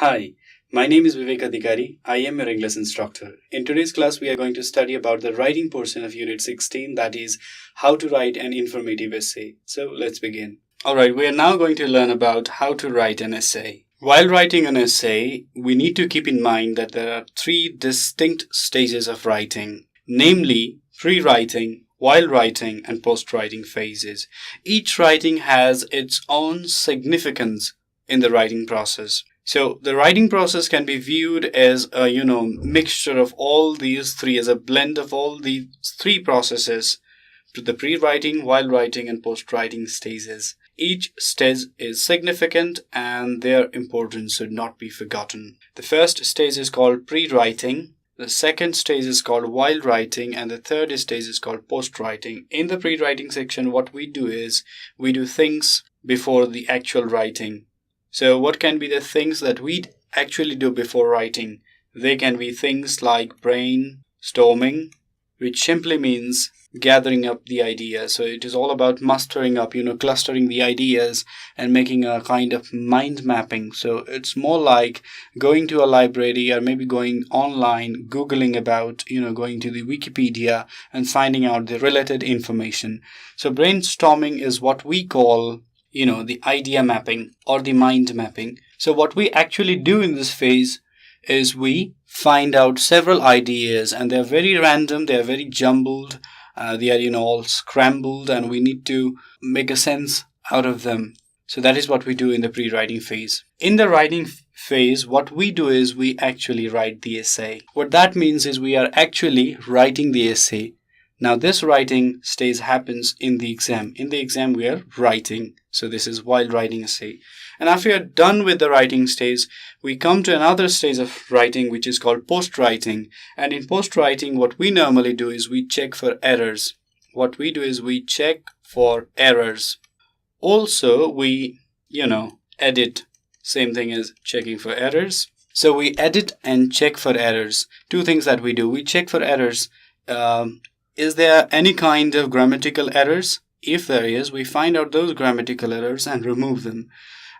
Hi, my name is Bibek Adhikari. I am your English instructor. In today's class, we are going to study about the writing portion of Unit 16, that is, how to write an informative essay. So let's begin. Alright, we are now going to learn about how to write an essay. While writing an essay, we need to keep in mind that there are three distinct stages of writing, namely pre-writing, while writing, and post-writing phases. Each writing has its own significance in the writing process. So the writing process can be viewed as a mixture of all these three, as a blend of all these three processes, to the pre-writing, while writing, and post-writing stages. Each stage is significant and their importance should not be forgotten. The first stage is called pre-writing. The second stage is called while writing, and the third stage is called post-writing. In the pre-writing section, what we do is we do things before the actual writing. So what can be the things that we actually do before writing? They can be things like brainstorming, which simply means gathering up the ideas. So it is all about mustering up, clustering the ideas and making a kind of mind mapping. So it's more like going to a library or maybe going online, Googling about, going to the Wikipedia and finding out the related information. So brainstorming is what we call the idea mapping or the mind mapping. So what we actually do in this phase is we find out several ideas, and they're very random, they're very jumbled, they are all scrambled, and we need to make a sense out of them. So that is what we do in the pre-writing phase. In the writing phase, what we do is we actually write the essay. What that means is we are actually writing the essay. Now this writing stage happens in the exam. In the exam we are writing. So this is while writing essay. And after we are done with the writing stage, we come to another stage of writing which is called post-writing. And in post-writing, what we normally do is we check for errors. What we do is we check for errors. Also, we, edit. Same thing as checking for errors. So we edit and check for errors. Two things that we do. We check for errors. Is there any kind of grammatical errors? If there is, we find out those grammatical errors and remove them.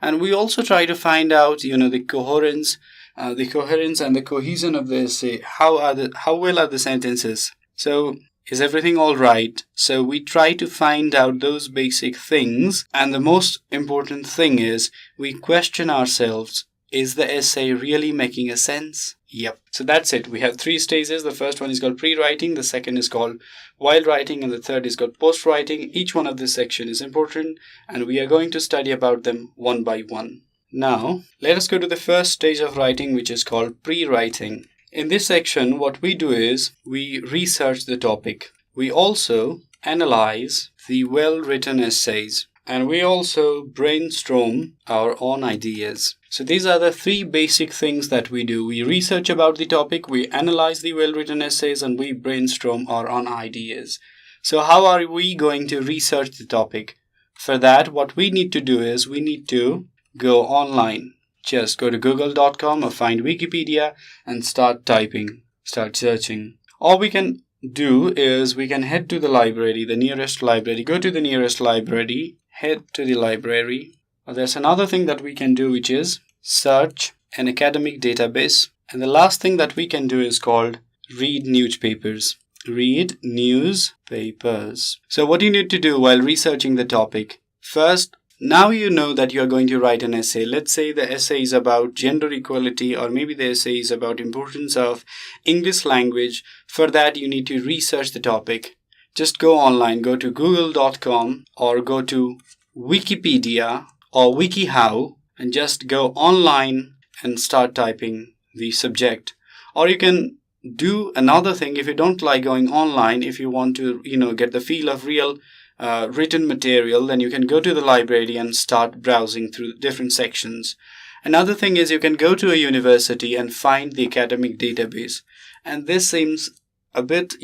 And we also try to find out, the coherence and the cohesion of the essay. How well are the sentences? So is everything all right? So we try to find out those basic things. And the most important thing is we question ourselves. Is the essay really making a sense? Yep. So that's it. We have three stages. The first one is called pre-writing. The second is called while writing. And the third is called post-writing. Each one of this section is important. And we are going to study about them one by one. Now, let us go to the first stage of writing, which is called pre-writing. In this section, what we do is we research the topic. We also analyze the well-written essays. And we also brainstorm our own ideas. So these are the three basic things that we do. We research about the topic, we analyze the well-written essays, and we brainstorm our own ideas. So how are we going to research the topic? For that, what we need to do is we need to go online. Just go to google.com or find Wikipedia and start typing, start searching. All we can do is we can head to the library, the nearest library. Go to the nearest library. Head to the library. There's another thing that we can do, which is search an academic database. And the last thing that we can do is called read newspapers. Read newspapers. So what you need to do while researching the topic. First, now you know that you're going to write an essay. Let's say the essay is about gender equality, or maybe the essay is about importance of English language. For that, you need to research the topic. Just go online, go to google.com or go to Wikipedia or WikiHow and just go online and start typing the subject. Or you can do another thing if you don't like going online. If you want to, get the feel of real written material, then you can go to the library and start browsing through different sections. Another thing is you can go to a university and find the academic database. And this seems a bit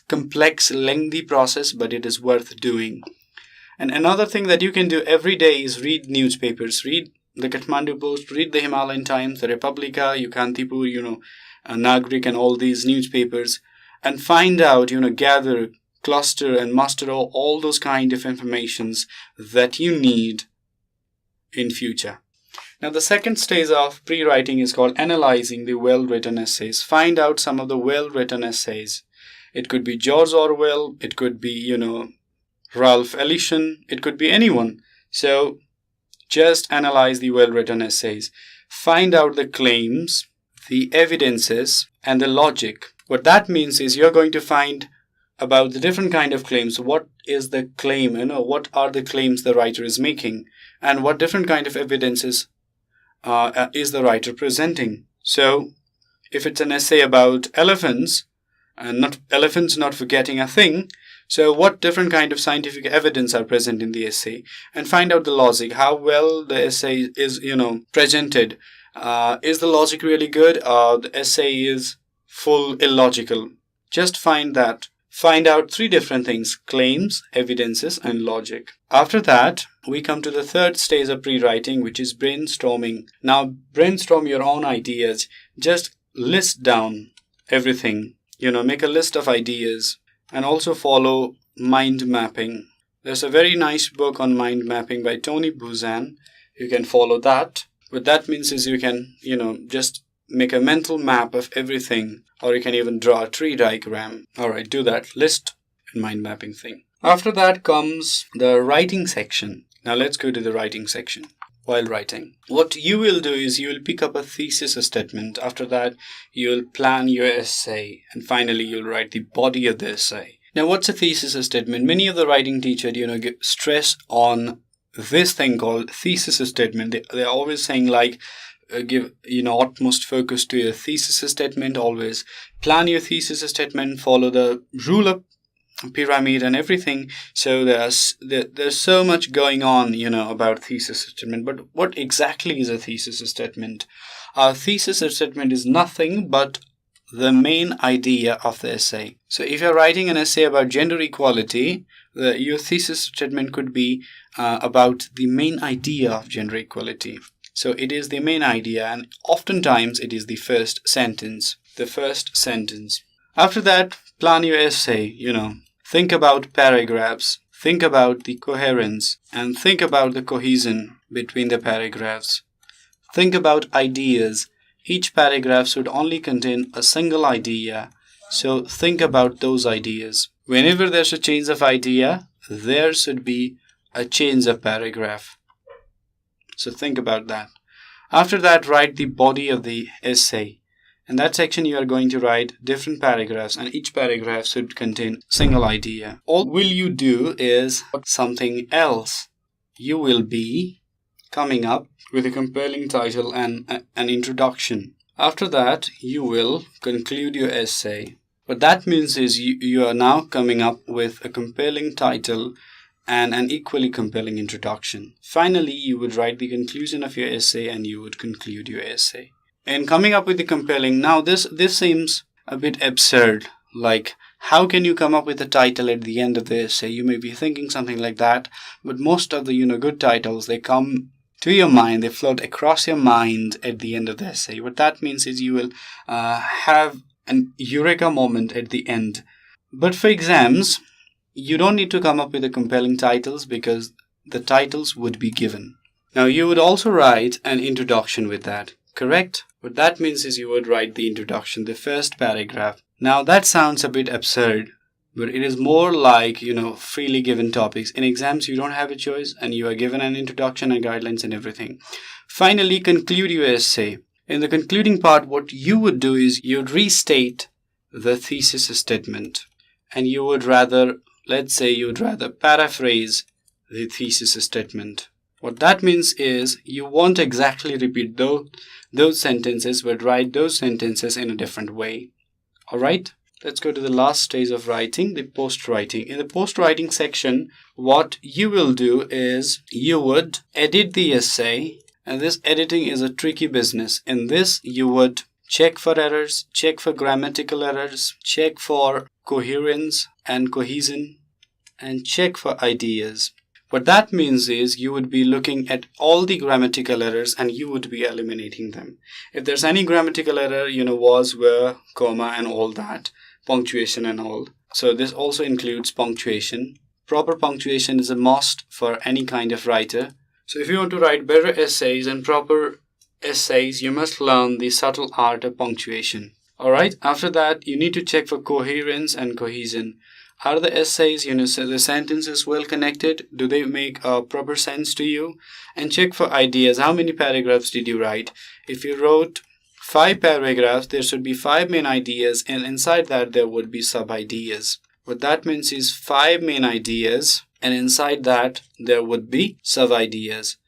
complex, lengthy process, but it is worth doing. And another thing that you can do every day is read newspapers. Read the Kathmandu Post, read the Himalayan Times, the Republica, Yukantipur, Nagrik, and all these newspapers, and find out, gather, cluster, and muster all those kind of informations that you need in future. Now, the second stage of pre-writing is called analyzing the well-written essays. Find out some of the well-written essays. It could be George Orwell, it could be, Ralph Ellison, it could be anyone. So just analyze the well-written essays. Find out the claims, the evidences, and the logic. What that means is you're going to find about the different kind of claims. What is the claim? What are the claims the writer is making? And what different kind of evidences is the writer presenting? So if it's an essay about elephants, and not forgetting a thing, so what different kind of scientific evidence are present in the essay? And find out the logic, how well the essay is, presented. Is the logic really good, or the essay is full illogical? Just find that. Find out three different things: claims, evidences, and logic. After that, we come to the third stage of pre-writing, which is brainstorming. Now, brainstorm your own ideas. Just list down everything. Make a list of ideas, and also follow mind mapping. There's a very nice book on mind mapping by Tony Buzan. You can follow that. What that means is you can, just make a mental map of everything, or you can even draw a tree diagram. Alright, do that. List and mind mapping thing. After that comes the writing section. Now let's go to the writing section. While writing, what you will do is you will pick up a thesis statement. After that, you will plan your essay, and finally you'll write the body of the essay. Now, what's a thesis statement? Many of the writing teachers, give stress on this thing called thesis statement. They're always saying give utmost focus to your thesis statement. Always plan your thesis statement, follow the rule of pyramid and everything. So there's so much going on about thesis statement. But what exactly is a thesis statement? A thesis statement is nothing but the main idea of the essay. So if you're writing an essay about gender equality, your thesis statement could be about the main idea of gender equality. So it is the main idea, and oftentimes it is the first sentence. After that, plan your essay. Think about paragraphs, think about the coherence, and think about the cohesion between the paragraphs. Think about ideas. Each paragraph should only contain a single idea, so think about those ideas. Whenever there's a change of idea, there should be a change of paragraph. So think about that. After that, write the body of the essay. In that section, you are going to write different paragraphs, and each paragraph should contain single idea. All will you do is something else. You will be coming up with a compelling title and an introduction. After that, you will conclude your essay. What that means is you are now coming up with a compelling title and an equally compelling introduction. Finally, you would write the conclusion of your essay and you would conclude your essay. And coming up with the compelling, now this seems a bit absurd. Like, how can you come up with a title at the end of the essay? You may be thinking something like that, but most of the good titles, they come to your mind, they float across your mind at the end of the essay. What that means is you will have an eureka moment at the end. But for exams, you don't need to come up with the compelling titles because the titles would be given. Now, you would also write an introduction with that, correct? What that means is you would write the introduction, the first paragraph. Now, that sounds a bit absurd, but it is more like, freely given topics. In exams, you don't have a choice and you are given an introduction and guidelines and everything. Finally, conclude your essay. In the concluding part, what you would do is you'd restate the thesis statement, and you would rather paraphrase the thesis statement. What that means is you won't exactly repeat those sentences, but write those sentences in a different way. Alright, let's go to the last stage of writing, the post-writing. In the post-writing section, what you will do is you would edit the essay, and this editing is a tricky business. In this, you would check for errors, check for grammatical errors, check for coherence and cohesion, and check for ideas. What that means is you would be looking at all the grammatical errors and you would be eliminating them. If there's any grammatical error, was, were, comma, and all that, punctuation and all. So this also includes punctuation. Proper punctuation is a must for any kind of writer. So if you want to write better essays and proper essays, you must learn the subtle art of punctuation. Alright, after that, you need to check for coherence and cohesion. Are the essays, the sentences well connected? Do they make a proper sense to you? And check for ideas. How many paragraphs did you write? If you wrote 5 paragraphs, there should be 5 main ideas, and inside that there would be sub-ideas. What that means is 5 main ideas, and inside that there would be sub-ideas.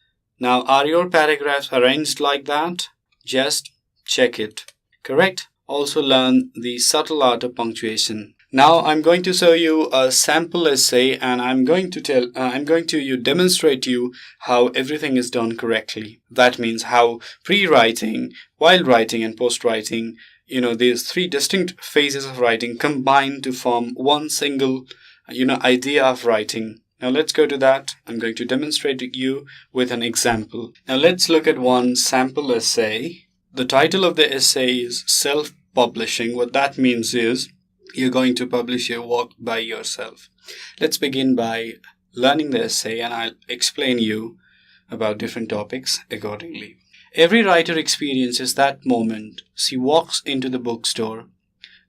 Now, are your paragraphs arranged like that? Just check it. Correct? Also learn the subtle art of punctuation. Now I'm going to show you a sample essay, and I'm going to demonstrate to you how everything is done correctly. That means how pre-writing, while writing, and post-writing, these 3 distinct phases of writing combine to form one single, idea of writing. Now let's go to that. I'm going to demonstrate to you with an example. Now let's look at one sample essay. The title of the essay is Self-Publishing. What that means is you're going to publish your work by yourself. Let's begin by learning the essay, and I'll explain you about different topics accordingly. Every writer experiences that moment. She walks into the bookstore,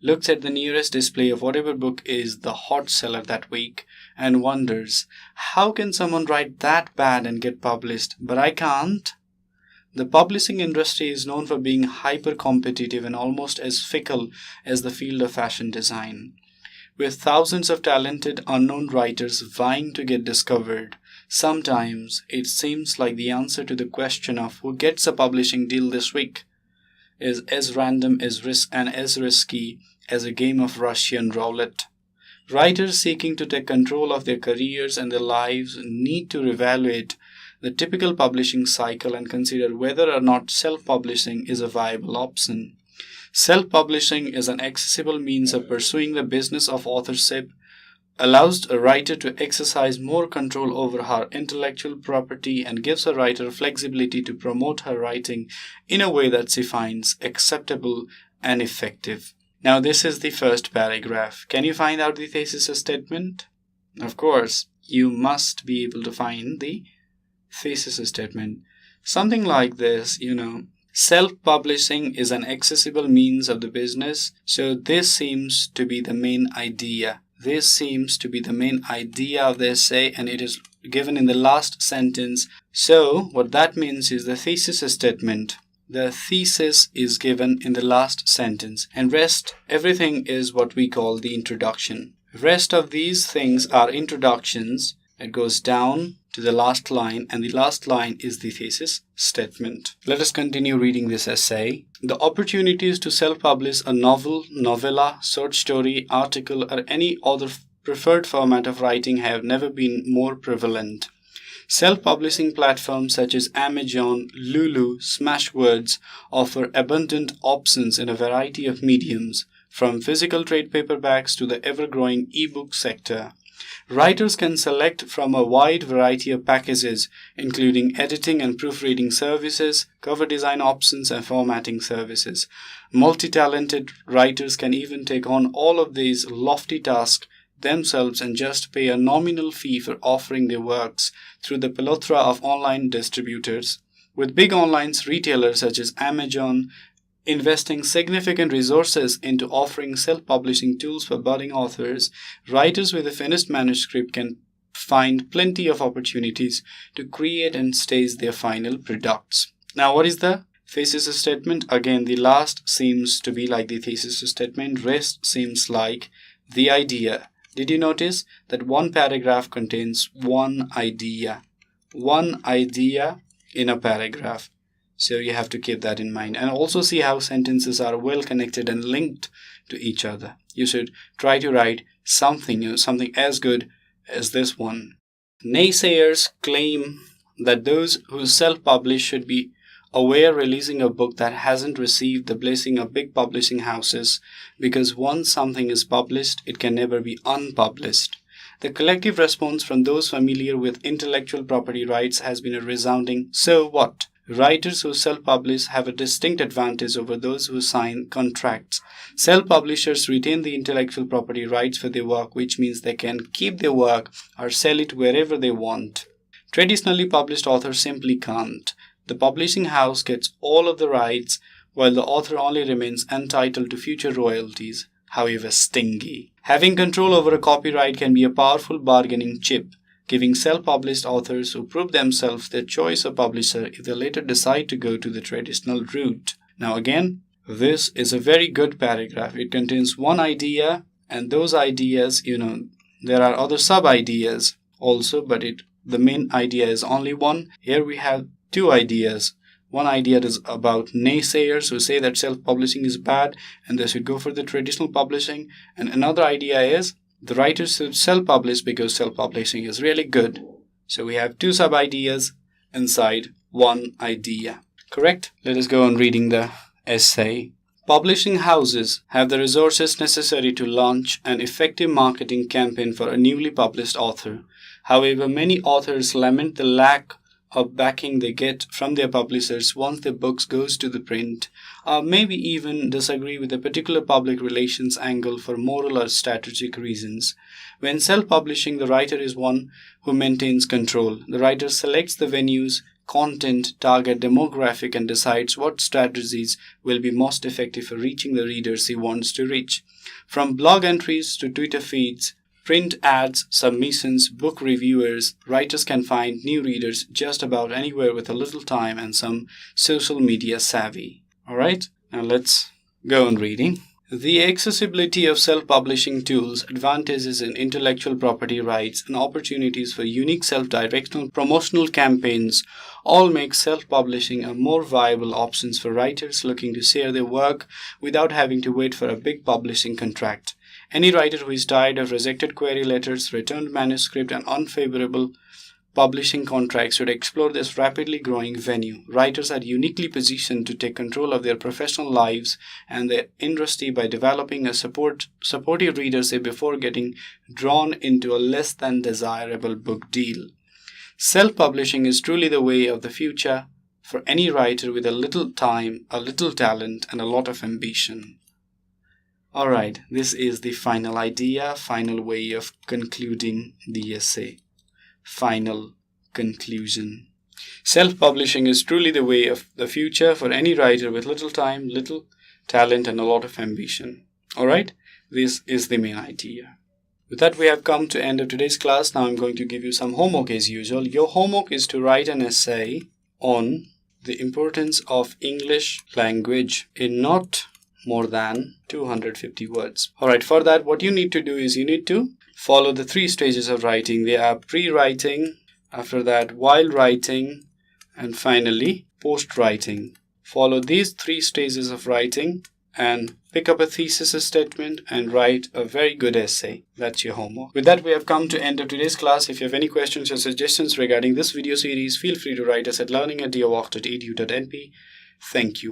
looks at the nearest display of whatever book is the hot seller that week, and wonders, how can someone write that bad and get published, but I can't? The publishing industry is known for being hyper-competitive and almost as fickle as the field of fashion design. With thousands of talented unknown writers vying to get discovered, sometimes it seems like the answer to the question of who gets a publishing deal this week is as random as as risky as a game of Russian roulette. Writers seeking to take control of their careers and their lives need to reevaluate the typical publishing cycle and consider whether or not self-publishing is a viable option. Self-publishing is an accessible means of pursuing the business of authorship, allows a writer to exercise more control over her intellectual property, and gives a writer flexibility to promote her writing in a way that she finds acceptable and effective. Now this is the first paragraph. Can you find out the thesis statement? Of course, you must be able to find the thesis statement. Something like this, self-publishing is an accessible means of the business. So this seems to be the main idea. This seems to be the main idea of the essay, and it is given in the last sentence. So what that means is the thesis statement. The thesis is given in the last sentence, and everything is what we call the introduction. Rest of these things are introductions. It goes down to the last line, and the last line is the thesis statement. Let us continue reading this essay. The opportunities to self-publish a novel, novella, short story, article, or any other preferred format of writing have never been more prevalent. Self-publishing platforms such as Amazon, Lulu, Smashwords offer abundant options in a variety of mediums, from physical trade paperbacks to the ever-growing ebook sector. Writers can select from a wide variety of packages, including editing and proofreading services, cover design options, and formatting services. Multi-talented writers can even take on all of these lofty tasks themselves and just pay a nominal fee for offering their works through the plethora of online distributors. With big online retailers such as Amazon investing significant resources into offering self-publishing tools for budding authors, writers with a finished manuscript can find plenty of opportunities to create and stage their final products. Now, what is the thesis statement? Again, the last seems to be like the thesis statement. Rest seems like the idea. Did you notice that one paragraph contains one idea? One idea in a paragraph. So you have to keep that in mind, and also see how sentences are well connected and linked to each other. You should try to write something, something as good as this one. Naysayers claim that those who self-publish should be aware releasing a book that hasn't received the blessing of big publishing houses, because once something is published, it can never be unpublished. The collective response from those familiar with intellectual property rights has been a resounding, "So what?" Writers who self-publish have a distinct advantage over those who sign contracts. Self-publishers retain the intellectual property rights for their work, which means they can keep their work or sell it wherever they want. Traditionally published authors simply can't. The publishing house gets all of the rights, while the author only remains entitled to future royalties, however stingy. Having control over a copyright can be a powerful bargaining chip, giving self-published authors who prove themselves their choice of publisher if they later decide to go to the traditional route. Now again, this is a very good paragraph. It contains one idea, and those ideas, there are other sub-ideas also, but the main idea is only one. Here we have two ideas. One idea is about naysayers who say that self-publishing is bad and they should go for the traditional publishing. And another idea is the writers should self-publish because self-publishing is really good. So we have two sub-ideas inside one idea. Correct? Let us go on reading the essay. Publishing houses have the resources necessary to launch an effective marketing campaign for a newly published author. However, many authors lament the lack of backing they get from their publishers once their books goes to the print, or maybe even disagree with a particular public relations angle for moral or strategic reasons. When self-publishing, the writer is one who maintains control. The writer selects the venues, content, target demographic, and decides what strategies will be most effective for reaching the readers he wants to reach. From blog entries to Twitter feeds, print ads, submissions, book reviewers, writers can find new readers just about anywhere with a little time and some social media savvy. Alright, now let's go on reading. The accessibility of self-publishing tools, advantages in intellectual property rights, and opportunities for unique self-directional promotional campaigns all make self-publishing a more viable option for writers looking to share their work without having to wait for a big publishing contract. Any writer who is tired of rejected query letters, returned manuscript, and unfavorable publishing contracts should explore this rapidly growing venue. Writers are uniquely positioned to take control of their professional lives and their industry by developing a supportive readership before getting drawn into a less than desirable book deal. Self-publishing is truly the way of the future for any writer with a little time, a little talent, and a lot of ambition. Alright, this is the final idea, final way of concluding the essay. Final conclusion. Self-publishing is truly the way of the future for any writer with little time, little talent, and a lot of ambition. Alright, this is the main idea. With that, we have come to the end of today's class. Now I'm going to give you some homework as usual. Your homework is to write an essay on the importance of English language in not more than 250 words. Alright, for that, what you need to do is you need to follow the 3 stages of writing. They are pre-writing, after that while writing, and finally post-writing. Follow these 3 stages of writing and pick up a thesis statement and write a very good essay. That's your homework. With that, we have come to the end of today's class. If you have any questions or suggestions regarding this video series, feel free to write us at learning@deerwalk.edu.np. Thank you.